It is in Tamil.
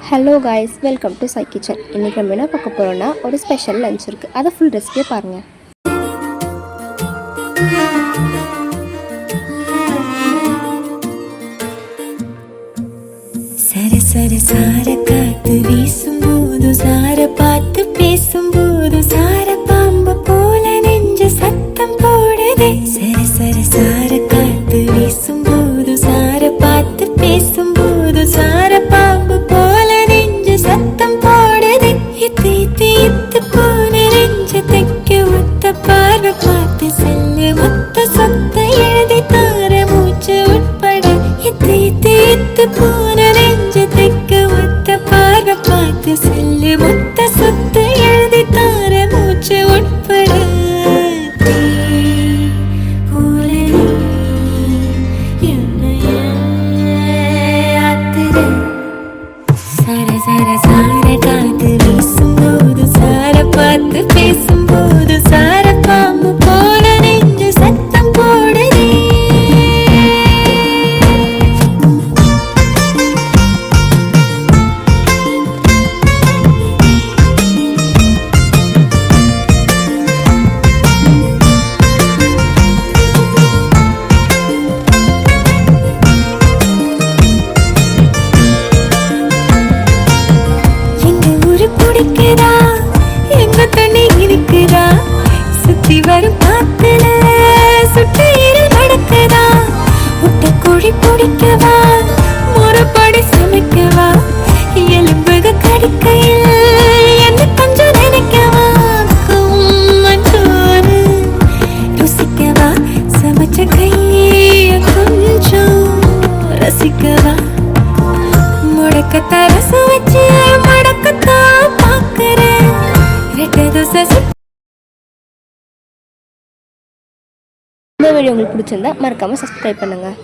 Hello guys, welcome to Sai kitchen. இன்றைக்கி நம்ம என்ன பார்க்க போகிறோன்னா ஒரு ஸ்பெஷல் லஞ்ச் இருக்குது. அதை ஃபுல் ரெசிபியை பாருங்கள். சர சர சார காத்து வீசும்போது சார பார்த்து பேசும்போது சார பாம்பு போல நெஞ்சு சத்தம் போடுதே. சர சர சார காத்து வீசும்போது சார பார்த்து பேசும்போது சார பாம்பு போல நெஞ்சு சத்தம் போடுதே. இத்து இத்து இத்து போன நெஞ்சு தைக்க ஒத்த பார்வை பார்த்து செல்லு மொத்த சொத்த எழுதி தார மூச்சு உட்பட. இத்து இத்து இத்து போன நெஞ்சு தைக்க ஒத்த பார்வை பார்த்து செல்லு மொத்த சொத்த எழுதி தார மூச்சு உட்பட. சர சர சார காத்து வீசும்போது சார பார்த்து பேசும்போது சார பாம்பு போல நெஞ்சு சத்தம் போடுதே. குடிக்குதா எங்க தண்ணி இருக்குதா சுத்தி வரும் காத்துல சுட்டீர நடக்குதா. முட்டை கோழி பிடிக்கவா முறைப்படி சமைக்கவா எலும்புக கடிக்கையில் என்ன கொஞ்சம் நினைக்கவா. மஞ்சோறு ருசிக்கவா சமைச்ச கைய கொஞ்சம் ரசிக்கவா. முடக்கத்தை ரசம் வச்சு மடக்கத்தான் பார்க்கிறேன். இந்த வீடியோ உங்களுக்கு பிடிச்சிருந்தா மறக்காமல் சப்ஸ்கிரைப் பண்ணுங்கள்.